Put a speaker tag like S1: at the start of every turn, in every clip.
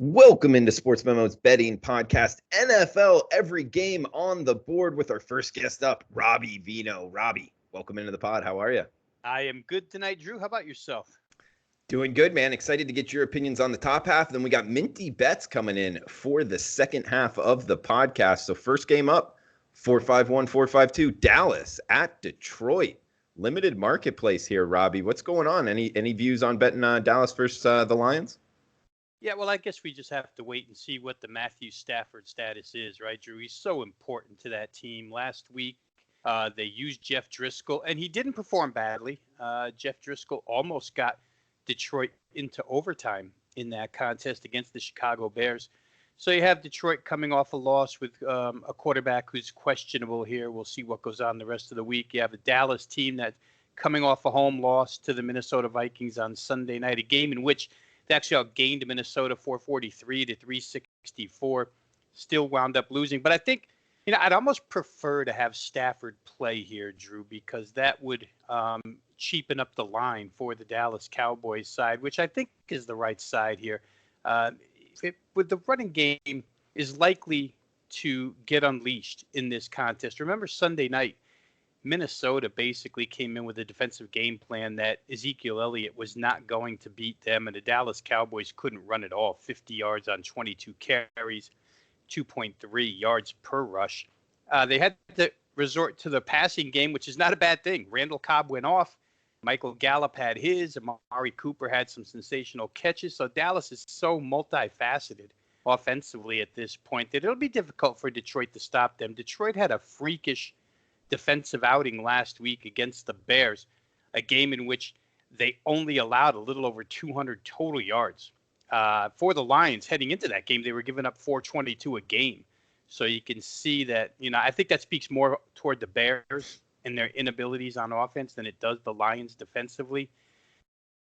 S1: Welcome into Sports Memo's betting podcast, NFL Every Game on the Board with our first guest up, Robbie Veno. Robbie, welcome into the pod. How are you?
S2: I am good tonight, Drew. How about yourself?
S1: Doing good, man. Excited to get your opinions on the top half. Then we got minty bets coming in for the second half of the podcast. So first game up, 4-5-1, 4-5-2, Dallas at Detroit. Limited marketplace here, Robbie. What's going on? Any views on betting Dallas versus the Lions?
S2: Yeah, well, I guess we just have to wait and see what the Matthew Stafford status is, right, Drew? He's so important to that team. Last week, they used Jeff Driscoll, and he didn't perform badly. Jeff Driscoll almost got Detroit into overtime in that contest against the Chicago Bears. So you have Detroit coming off a loss with a quarterback who's questionable here. We'll see what goes on the rest of the week. You have a Dallas team that's coming off a home loss to the Minnesota Vikings on Sunday night, a game in which they actually outgained Minnesota 443 to 364, still wound up losing. But I think, I'd almost prefer to have Stafford play here, Drew, because that would cheapen up the line for the Dallas Cowboys side, which I think is the right side here. With the running game is likely to get unleashed in this contest. Remember Sunday night, Minnesota basically came in with a defensive game plan that Ezekiel Elliott was not going to beat them, and the Dallas Cowboys couldn't run at all. 50 yards on 22 carries, 2.3 yards per rush. They had to resort to the passing game, which is not a bad thing. Randall Cobb went off. Michael Gallup had his. Amari Cooper had some sensational catches. So Dallas is so multifaceted offensively at this point that it'll be difficult for Detroit to stop them. Detroit had a freakish defensive outing last week against the Bears, a game in which they only allowed a little over 200 total yards. For the Lions heading into that game, they were giving up 422 a game. So you can see that, I think that speaks more toward the Bears and their inabilities on offense than it does the Lions defensively.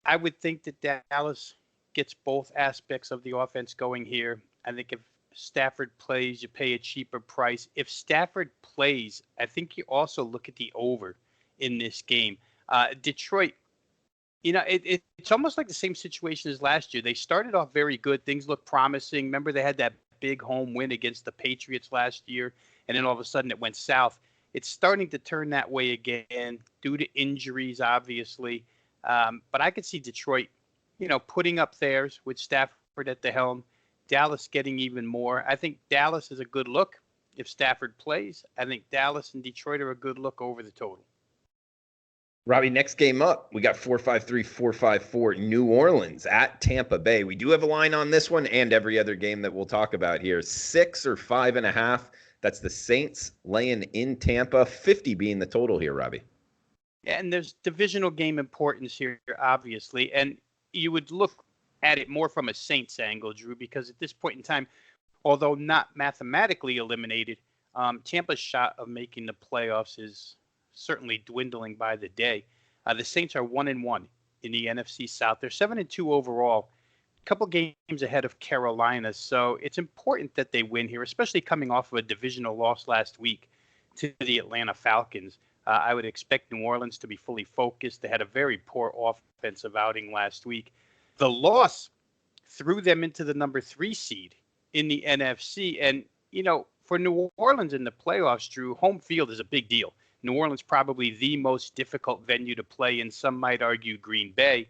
S2: I would think that Dallas gets both aspects of the offense going here. I think if Stafford plays, you pay a cheaper price. If Stafford plays, I think you also look at the over in this game. Detroit, it's almost like the same situation as last year. They started off very good. Things looked promising. Remember, they had that big home win against the Patriots last year, and then all of a sudden it went south. It's starting to turn that way again due to injuries, obviously. But I could see Detroit, putting up theirs with Stafford at the helm. Dallas getting even more. I think Dallas is a good look if Stafford plays. I think Dallas and Detroit are a good look over the total.
S1: Robbie, next game up, we got 4-5-3, 4-5-4, New Orleans at Tampa Bay. We do have a line on this one and every other game that we'll talk about here. 6 or 5.5. That's the Saints laying in Tampa, 50 being the total here, Robbie.
S2: And there's divisional game importance here, obviously. And you would look at it more from a Saints angle, Drew, because at this point in time, although not mathematically eliminated, Tampa's shot of making the playoffs is certainly dwindling by the day. The Saints are 1-1 in the NFC South. They're 7-2 overall, a couple games ahead of Carolina. So it's important that they win here, especially coming off of a divisional loss last week to the Atlanta Falcons. I would expect New Orleans to be fully focused. They had a very poor offensive outing last week. The loss threw them into the number 3 seed in the NFC. And, for New Orleans in the playoffs, Drew, home field is a big deal. New Orleans probably the most difficult venue to play in. Some might argue Green Bay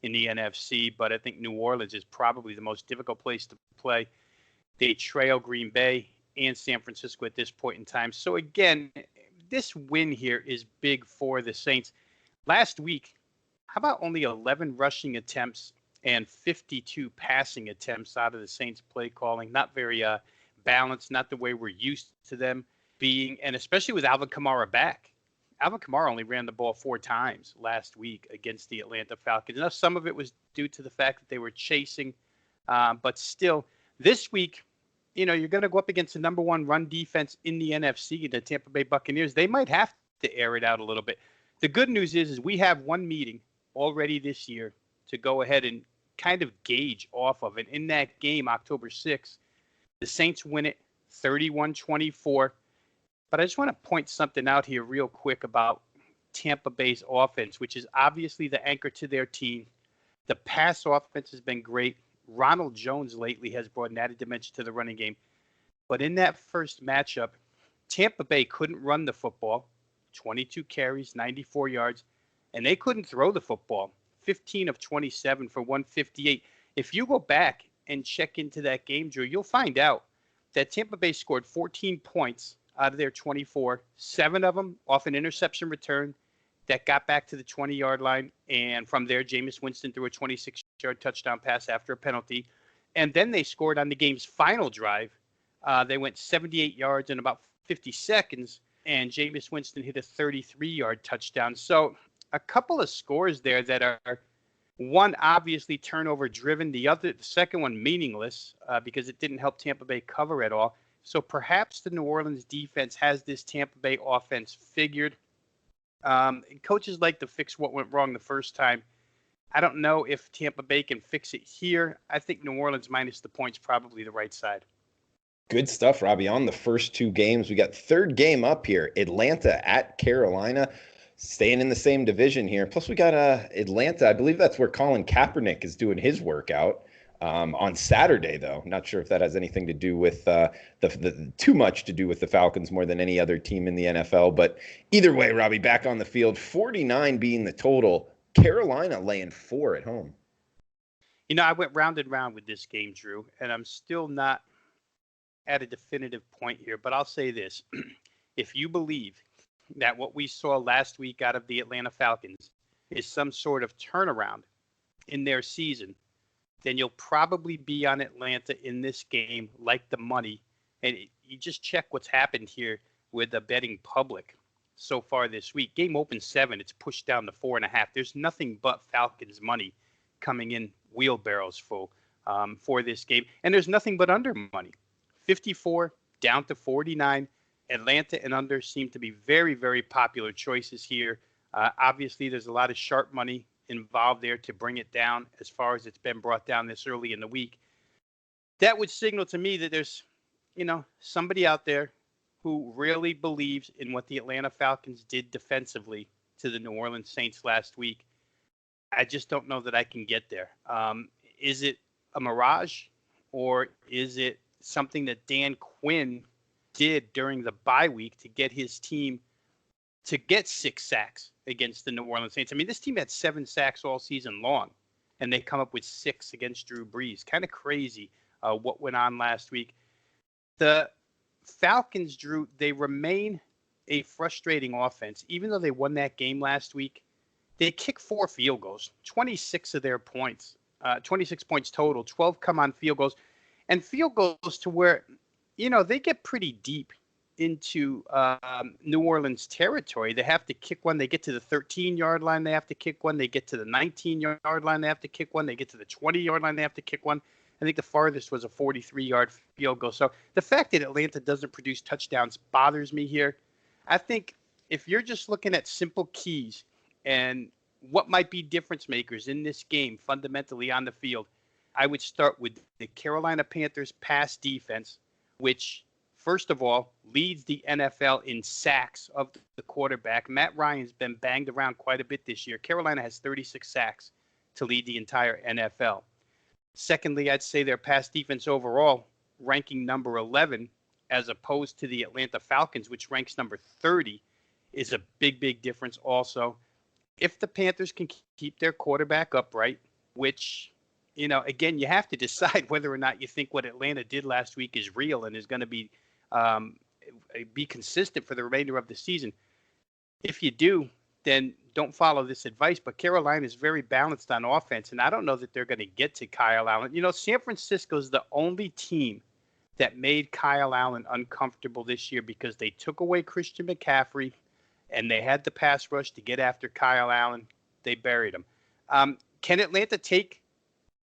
S2: in the NFC, but I think New Orleans is probably the most difficult place to play. They trail Green Bay and San Francisco at this point in time. So, again, this win here is big for the Saints. Last week, how about only 11 rushing attempts and 52 passing attempts out of the Saints play calling? Not very balanced, not the way we're used to them being, and especially with Alvin Kamara back. Alvin Kamara only ran the ball 4 times last week against the Atlanta Falcons. Now, some of it was due to the fact that they were chasing, but still, this week, you're going to go up against the number 1 run defense in the NFC, the Tampa Bay Buccaneers. They might have to air it out a little bit. The good news is we have one meeting already this year to go ahead and kind of gauge off of. And in that game, October 6th, the Saints win it 31-24. But I just want to point something out here real quick about Tampa Bay's offense, which is obviously the anchor to their team. The pass offense has been great. Ronald Jones lately has brought an added dimension to the running game. But in that first matchup, Tampa Bay couldn't run the football, 22 carries, 94 yards, and they couldn't throw the football, 15 of 27 for 158. If you go back and check into that game, Drew, you'll find out that Tampa Bay scored 14 points out of their 24, 7 of them off an interception return that got back to the 20-yard line. And from there, Jameis Winston threw a 26-yard touchdown pass after a penalty. And then they scored on the game's final drive. They went 78 yards in about 50 seconds, and Jameis Winston hit a 33-yard touchdown. So a couple of scores there that are, one, obviously turnover-driven, the second one meaningless because it didn't help Tampa Bay cover at all. So perhaps the New Orleans defense has this Tampa Bay offense figured. Coaches like to fix what went wrong the first time. I don't know if Tampa Bay can fix it here. I think New Orleans minus the points probably the right side.
S1: Good stuff, Robbie. On the first two games, we got third game up here. Atlanta at Carolina, staying in the same division here. Plus, we got Atlanta. I believe that's where Colin Kaepernick is doing his workout on Saturday, though. Not sure if that has anything to do with too much to do with the Falcons more than any other team in the NFL. But either way, Robbie, back on the field, 49 being the total. Carolina laying 4 at home.
S2: You know, I went round and round with this game, Drew, and I'm still not at a definitive point here, but I'll say this. If you believe that what we saw last week out of the Atlanta Falcons is some sort of turnaround in their season, then you'll probably be on Atlanta in this game like the money. And you just check what's happened here with the betting public so far this week. Game open 7, it's pushed down to 4.5. There's nothing but Falcons money coming in wheelbarrows full for this game. And there's nothing but under money. 54 down to 49. Atlanta and under seem to be very, very popular choices here. Obviously, there's a lot of sharp money involved there to bring it down as far as it's been brought down this early in the week. That would signal to me that there's, somebody out there who really believes in what the Atlanta Falcons did defensively to the New Orleans Saints last week. I just don't know that I can get there. Is it a mirage, or is it something that Dan Quinn did during the bye week to get his team to get 6 sacks against the New Orleans Saints? I mean, this team had 7 sacks all season long, and they come up with 6 against Drew Brees. Kind of crazy what went on last week. The Falcons, Drew, they remain a frustrating offense. Even though they won that game last week, they kick 4 field goals, 26 of their points, 26 points total, 12 come on field goals. And field goals to where, they get pretty deep into New Orleans territory. They have to kick one. They get to the 13-yard line. They have to kick one. They get to the 19-yard line. They have to kick one. They get to the 20-yard line. They have to kick one. I think the farthest was a 43-yard field goal. So the fact that Atlanta doesn't produce touchdowns bothers me here. I think if you're just looking at simple keys and what might be difference makers in this game fundamentally on the field, I would start with the Carolina Panthers pass defense, which, first of all, leads the NFL in sacks of the quarterback. Matt Ryan's been banged around quite a bit this year. Carolina has 36 sacks to lead the entire NFL. Secondly, I'd say their pass defense overall, ranking number 11, as opposed to the Atlanta Falcons, which ranks number 30, is a big, big difference also. If the Panthers can keep their quarterback upright, which, again, you have to decide whether or not you think what Atlanta did last week is real and is going to be consistent for the remainder of the season. If you do, then don't follow this advice. But Carolina is very balanced on offense, and I don't know that they're going to get to Kyle Allen. San Francisco is the only team that made Kyle Allen uncomfortable this year because they took away Christian McCaffrey, and they had the pass rush to get after Kyle Allen. They buried him. Can Atlanta take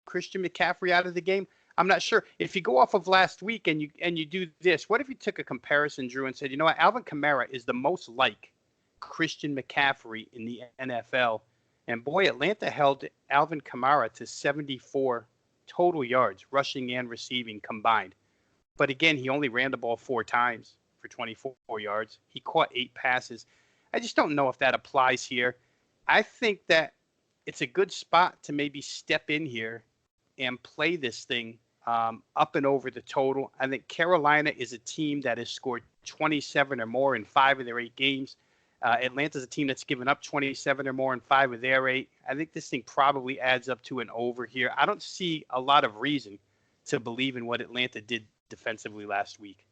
S2: Christian McCaffrey out of the game? I'm not sure. If you go off of last week and you do this, what if you took a comparison, Drew, and said, Alvin Kamara is the most like Christian McCaffrey in the NFL. And boy, Atlanta held Alvin Kamara to 74 total yards, rushing and receiving combined. But again, he only ran the ball 4 times for 24 yards. He caught 8 passes. I just don't know if that applies here. I think that it's a good spot to maybe step in here and play this thing up and over the total. I think Carolina is a team that has scored 27 or more in 5 of their 8 games. Atlanta's a team that's given up 27 or more in 5 of their 8. I think this thing probably adds up to an over here. I don't see a lot of reason to believe in what Atlanta did defensively last week.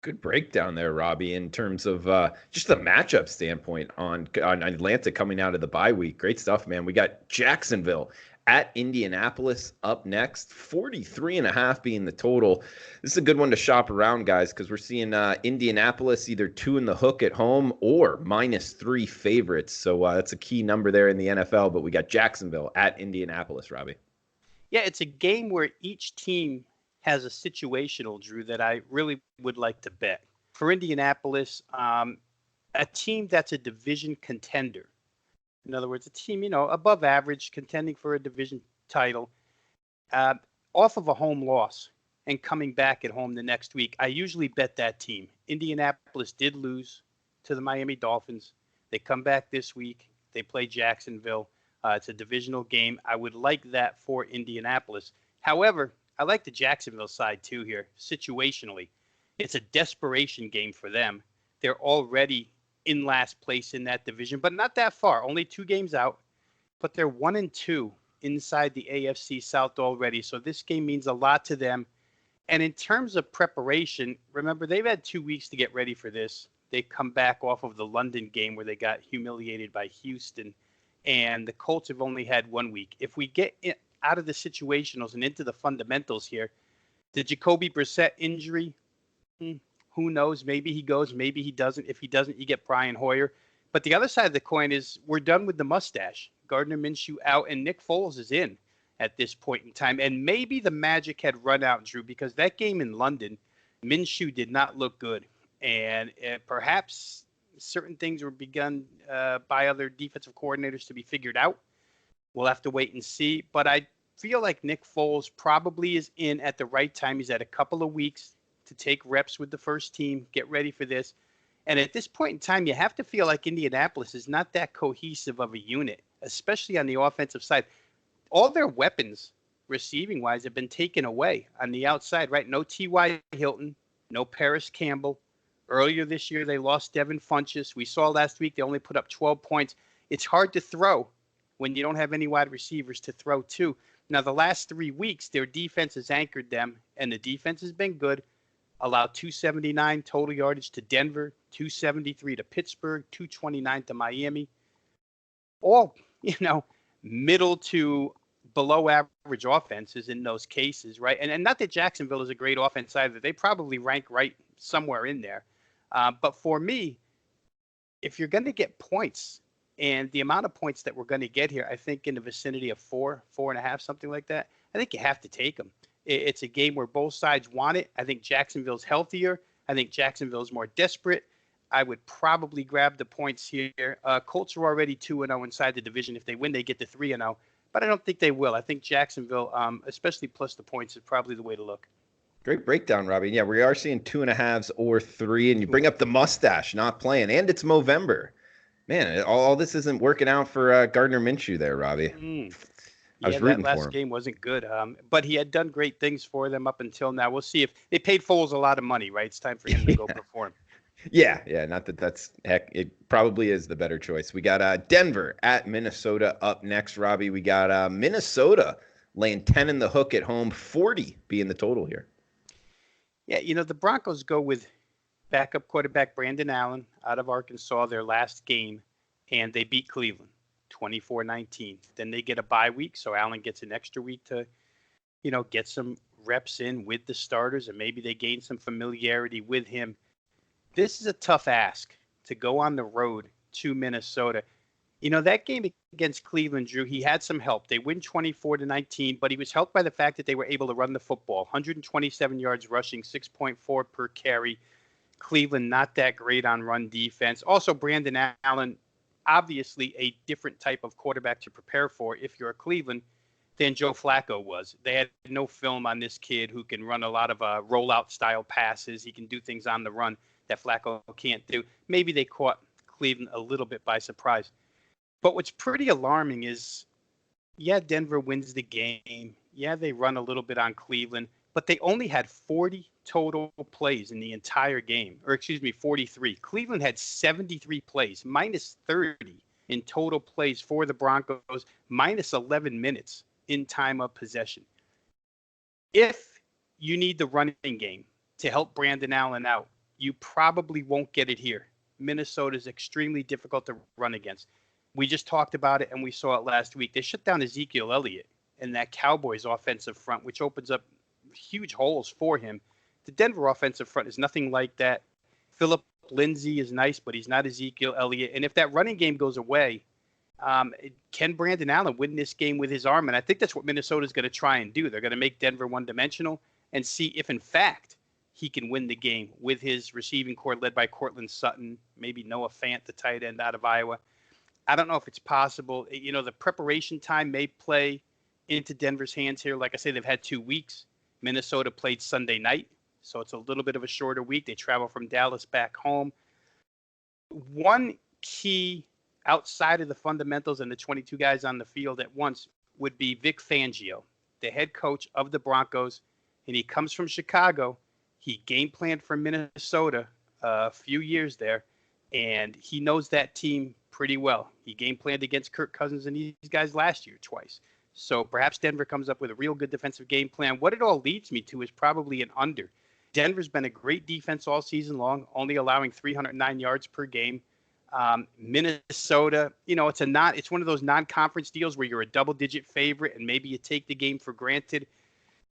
S1: Good breakdown there, Robbie, in terms of just the matchup standpoint on Atlanta coming out of the bye week. Great stuff, man. We got Jacksonville at Indianapolis up next, 43.5 being the total. This is a good one to shop around, guys, because we're seeing Indianapolis either 2 in the hook at home or -3 favorites. So that's a key number there in the NFL, but we got Jacksonville at Indianapolis, Robbie.
S2: Yeah, it's a game where each team has a situational, Drew, that I really would like to bet. For Indianapolis, a team that's a division contender. In other words, a team, above average, contending for a division title, off of a home loss and coming back at home the next week. I usually bet that team. Indianapolis did lose to the Miami Dolphins. They come back this week. They play Jacksonville. It's a divisional game. I would like that for Indianapolis. However, I like the Jacksonville side too here, situationally. It's a desperation game for them. They're already in last place in that division, but not that far, only 2 games out. But they're 1-2 inside the AFC South already, so this game means a lot to them. And in terms of preparation, remember, they've had 2 weeks to get ready for this. They come back off of the London game where they got humiliated by Houston, and the Colts have only had 1 week. If we get out of the situationals and into the fundamentals here, the Jacoby Brissett injury, who knows? Maybe he goes, maybe he doesn't. If he doesn't, you get Brian Hoyer. But the other side of the coin is we're done with the mustache. Gardner Minshew out, and Nick Foles is in at this point in time. And maybe the magic had run out, Drew, because that game in London, Minshew did not look good. And perhaps certain things were begun by other defensive coordinators to be figured out. We'll have to wait and see. But I feel like Nick Foles probably is in at the right time. He's had a couple of weeks to take reps with the first team, get ready for this. And at this point in time, you have to feel like Indianapolis is not that cohesive of a unit, especially on the offensive side. All their weapons, receiving-wise, have been taken away on the outside, right? No T.Y. Hilton, no Paris Campbell. Earlier this year, they lost Devin Funchess. We saw last week they only put up 12 points. It's hard to throw when you don't have any wide receivers to throw to. Now, the last 3 weeks, their defense has anchored them, and the defense has been good. Allowed 279 total yardage to Denver, 273 to Pittsburgh, 229 to Miami. All, middle to below average offenses in those cases, right? And not that Jacksonville is a great offense either. They probably rank right somewhere in there. But for me, if you're going to get points, and the amount of points that we're going to get here, I think in the vicinity of 4.5, something like that, I think you have to take them. It's a game where both sides want it. I think Jacksonville's healthier. I think Jacksonville's more desperate. I would probably grab the points here. Colts are already 2-0 inside the division. If they win, they get to 3-0. But I don't think they will. I think Jacksonville, especially plus the points, is probably the way to look.
S1: Great breakdown, Robbie. Yeah, we are seeing 2.5s or 3, and you bring up the mustache not playing, and it's Movember. Man, all this isn't working out for Gardner Minshew there, Robbie. I was rooting
S2: that
S1: for
S2: last
S1: him.
S2: game wasn't good, but he had done great things for them up until now. We'll see if they paid Foles a lot of money, right? It's time for him to go perform.
S1: Yeah, not that's heck. It probably is the better choice. We got Denver at Minnesota up next, Robbie. We got Minnesota laying 10 in the hook at home, 40 being the total here.
S2: Yeah, the Broncos go with backup quarterback Brandon Allen out of Arkansas, their last game, and they beat Cleveland 24-19. Then they get a bye week, so Allen gets an extra week to, get some reps in with the starters, and maybe they gain some familiarity with him. This is a tough ask to go on the road to Minnesota. That game against Cleveland, Drew, he had some help. They win 24-19, but he was helped by the fact that they were able to run the football. 127 yards rushing, 6.4 per carry. Cleveland not that great on run defense. Also, Brandon Allen, obviously a different type of quarterback to prepare for if you're a Cleveland than Joe Flacco was. They had no film on this kid who can run a lot of rollout style passes. He can do things on the run that Flacco can't do. Maybe they caught Cleveland a little bit by surprise. But what's pretty alarming is, Denver wins the game. Yeah, they run a little bit on Cleveland, but they only had 40 total plays in the entire game, or excuse me, 43. Cleveland had 73 plays, minus 30 in total plays for the Broncos, minus 11 minutes in time of possession. If you need the running game to help Brandon Allen out, you probably won't get it here. Minnesota is extremely difficult to run against. We just talked about it, and we saw it last week. They shut down Ezekiel Elliott and that Cowboys offensive front, which opens up huge holes for him. The Denver offensive front is nothing like that. Philip Lindsay is nice, but he's not Ezekiel Elliott. And if that running game goes away, can Brandon Allen win this game with his arm? And I think that's what Minnesota's going to try and do. They're going to make Denver one-dimensional and see if, in fact, he can win the game with his receiving core led by Cortland Sutton, maybe Noah Fant, the tight end out of Iowa. I don't know if it's possible. You know, the preparation time may play into Denver's hands here. Like I say, they've had 2 weeks. Minnesota played Sunday night, so it's a little bit of a shorter week. They travel from Dallas back home. One key outside of the fundamentals and the 22 guys on the field at once would be Vic Fangio, the head coach of the Broncos, and he comes from Chicago. He game planned for Minnesota a few years there, and he knows that team pretty well. He game planned against Kirk Cousins and these guys last year twice. So perhaps Denver comes up with a real good defensive game plan. What it all leads me to is probably an under. Denver's been a great defense all season long, only allowing 309 yards per game. Minnesota, you know, it's one of those non-conference deals where you're a double-digit favorite and maybe you take the game for granted.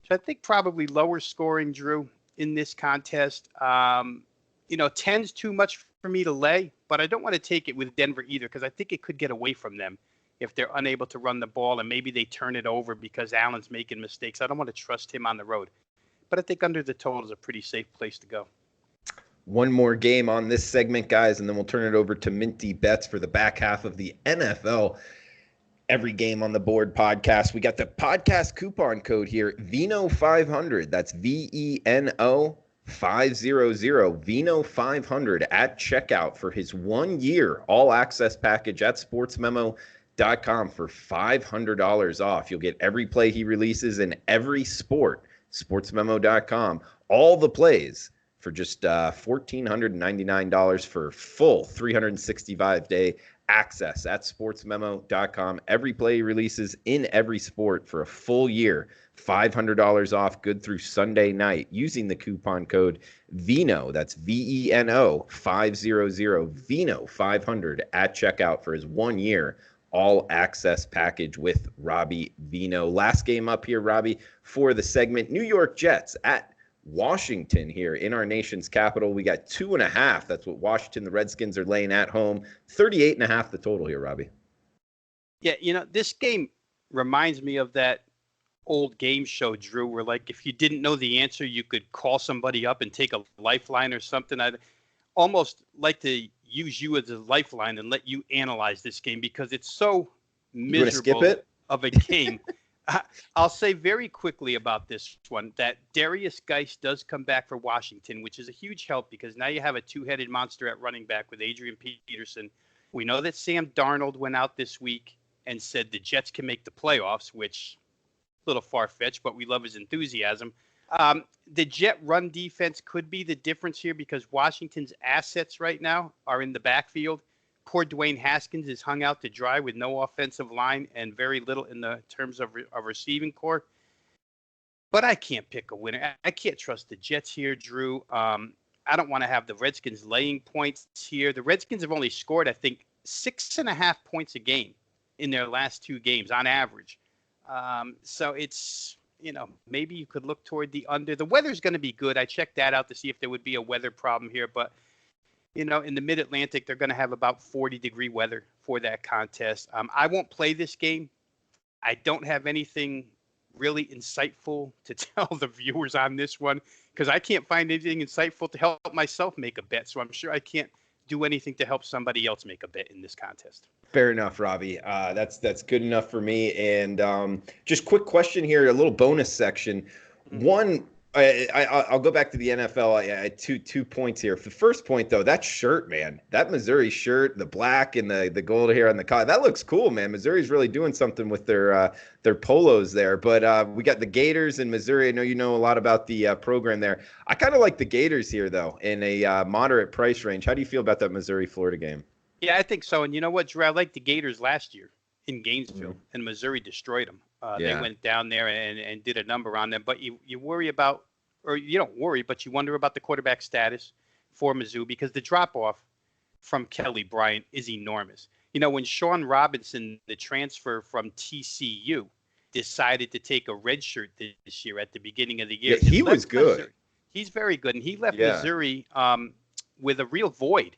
S2: So I think probably lower scoring, Drew, in this contest. 10's too much for me to lay, but I don't want to take it with Denver either because I think it could get away from them if they're unable to run the ball and maybe they turn it over because Allen's making mistakes. I don't want to trust him on the road. But I think under the total is a pretty safe place to go.
S1: One more game on this segment, guys, and then we'll turn it over to Minty Bets for the back half of the NFL Every Game on the Board podcast. We got the podcast coupon code here, Veno500. That's VENO 500, Veno500 at checkout for his 1 year all access package at sportsmemo.com for $500 off. You'll get every play he releases in every sport. Sportsmemo.com, all the plays for just $1,499 for full 365-day access at sportsmemo.com. Every play he releases in every sport for a full year, $500 off, good through Sunday night, using the coupon code VENO, that's VENO 500, VENO 500 at checkout for his 1 year all access package with Robbie Veno. Last game up here, Robbie, for the segment. New York Jets at Washington here in our nation's capital. We got 2.5. That's what Washington, the Redskins, are laying at home. 38.5 the total here, Robbie.
S2: Yeah, this game reminds me of that old game show, Drew, where like if you didn't know the answer, you could call somebody up and take a lifeline or something. I'd almost like to use you as a lifeline and let you analyze this game because it's so miserable of a game. I'll say very quickly about this one that Darius Geist does come back for Washington, which is a huge help because now you have a two-headed monster at running back with Adrian Peterson. We know that Sam Darnold went out this week and said the Jets can make the playoffs, which a little far-fetched, but we love his enthusiasm. The Jet run defense could be the difference here because Washington's assets right now are in the backfield. Poor Dwayne Haskins is hung out to dry with no offensive line and very little in the terms of receiving core. But I can't pick a winner. I can't trust the Jets here, Drew. I don't want to have the Redskins laying points here. The Redskins have only scored, I think, 6.5 points a game in their last 2 games on average. So it's, maybe you could look toward the under. The weather's going to be good. I checked that out to see if there would be a weather problem here. But, in the mid-Atlantic, they're going to have about 40-degree weather for that contest. I won't play this game. I don't have anything really insightful to tell the viewers on this one because I can't find anything insightful to help myself make a bet. So I'm sure I can't do anything to help somebody else make a bet in this contest.
S1: Fair enough, Robbie. That's good enough for me. And just quick question here, a little bonus section. One, I'll go back to the NFL. Two points here. The first point, though, that shirt, man, that Missouri shirt, the black and the gold here on the collar, that looks cool, man. Missouri's really doing something with their polos there. But we got the Gators in Missouri. I know you know a lot about the program there. I kind of like the Gators here, though, in a moderate price range. How do you feel about that Missouri-Florida game?
S2: Yeah, I think so. And you know what, Drew? I liked the Gators last year in Gainesville, and Missouri destroyed them. They went down there and did a number on them. But you worry about, or you don't worry, but you wonder about the quarterback status for Mizzou, because the drop-off from Kelly Bryant is enormous. You know, when Sean Robinson, the transfer from TCU, decided to take a red shirt this year at the beginning of the year.
S1: Yeah, he was good.
S2: Missouri. He's very good, and he left Missouri with a real void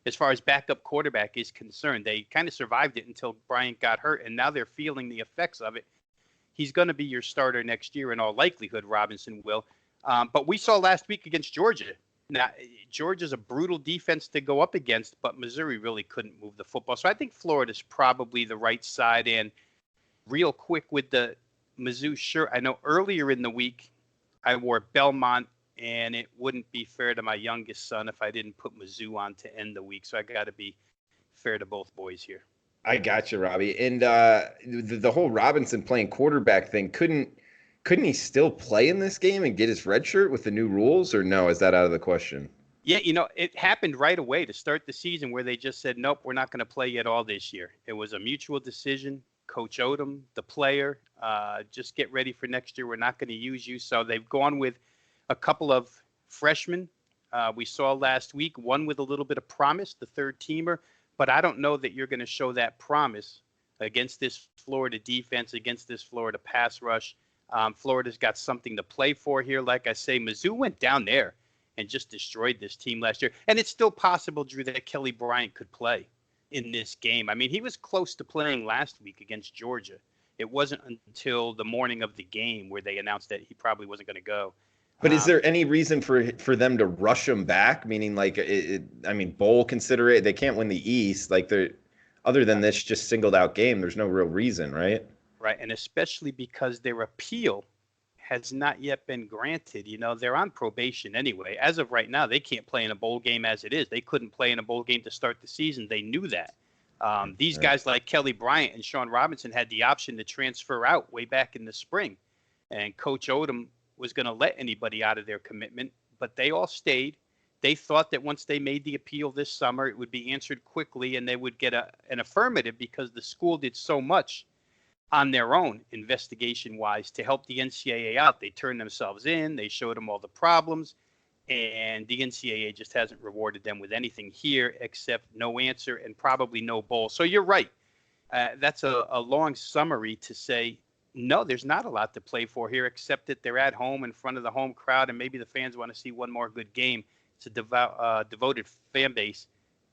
S2: as far as backup quarterback is concerned. They kind of survived it until Bryant got hurt, and now they're feeling the effects of it. He's going to be your starter next year in all likelihood, Robinson will. But we saw last week against Georgia. Now, Georgia's a brutal defense to go up against, but Missouri really couldn't move the football. So I think Florida's probably the right side. And real quick with the Mizzou shirt, I know earlier in the week I wore Belmont, and it wouldn't be fair to my youngest son if I didn't put Mizzou on to end the week. So I got to be fair to both boys here.
S1: I got you, Robbie. And the whole Robinson playing quarterback thing, couldn't he still play in this game and get his red shirt with the new rules, or no? Is that out of the question?
S2: Yeah, you know, it happened right away to start the season where they just said, nope, we're not going to play you at all this year. It was a mutual decision. Coach Odom, the player, just get ready for next year. We're not going to use you. So they've gone with a couple of freshmen. We saw last week, one with a little bit of promise, the third teamer. But I don't know that you're going to show that promise against this Florida defense, against this Florida pass rush. Florida's got something to play for here. Like I say, Mizzou went down there and just destroyed this team last year. And it's still possible, Drew, that Kelly Bryant could play in this game. I mean, he was close to playing last week against Georgia. It wasn't until the morning of the game where they announced that he probably wasn't going to go.
S1: But is there any reason for them to rush him back? Meaning, like, I mean, bowl consider it. They can't win the East. Like, other than this just singled out game, there's no real reason, right?
S2: Right, and especially because their appeal has not yet been granted. You know, they're on probation anyway. As of right now, they can't play in a bowl game as it is. They couldn't play in a bowl game to start the season. They knew that. These guys like Kelly Bryant and Sean Robinson had the option to transfer out way back in the spring. And Coach Odom was going to let anybody out of their commitment, but they all stayed. They thought that once they made the appeal this summer, it would be answered quickly and they would get an affirmative because the school did so much on their own investigation-wise to help the NCAA out. They turned themselves in. They showed them all the problems, and the NCAA just hasn't rewarded them with anything here except no answer and probably no bowl. So you're right. That's a long summary to say, no, there's not a lot to play for here except that they're at home in front of the home crowd, and maybe the fans want to see one more good game. It's a devoted fan base,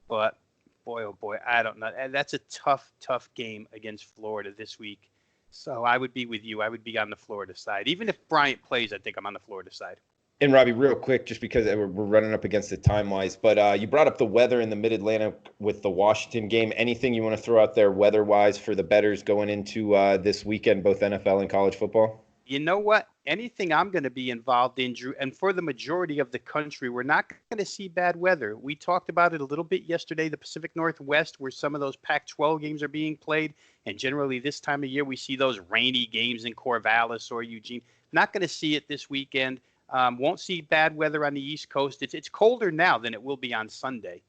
S2: but boy, oh boy, I don't know. That's a tough game against Florida this week. So I would be with you. I would be on the Florida side. Even if Bryant plays, I think I'm on the Florida side.
S1: And Robbie, real quick, just because we're running up against it time-wise, but you brought up the weather in the Mid-Atlantic with the Washington game. Anything you want to throw out there weather-wise for the bettors going into this weekend, both NFL and college football?
S2: You know what? Anything I'm going to be involved in, Drew, and for the majority of the country, we're not going to see bad weather. We talked about it a little bit yesterday, the Pacific Northwest, where some of those Pac-12 games are being played. And generally this time of year, we see those rainy games in Corvallis or Eugene. Not going to see it this weekend. Won't see bad weather on the East Coast. It's colder now than it will be on Sunday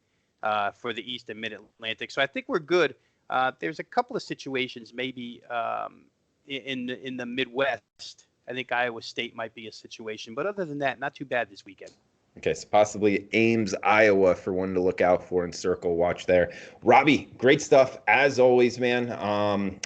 S2: for the East and Mid-Atlantic. So I think we're good. There's a couple of situations maybe in the Midwest. I think Iowa State might be a situation. But other than that, not too bad this weekend.
S1: Okay, so possibly Ames, Iowa for one to look out for and circle watch there. Robbie, great stuff as always, man.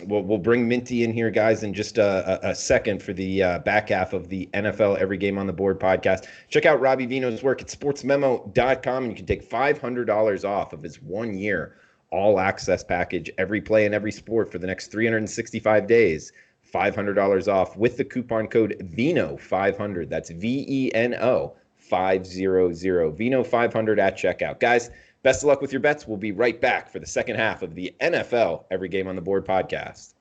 S1: We'll bring Minty in here, guys, in just a second for the back half of the NFL Every Game on the Board podcast. Check out Robbie Veno's work at sportsmemo.com, and you can take $500 off of his 1 year all-access package, every play and every sport for the next 365 days. $500 off with the coupon code VENO500. That's VENO 500. Veno 500 at checkout. Guys, best of luck with your bets. We'll be right back for the second half of the NFL Every Game on the Board podcast.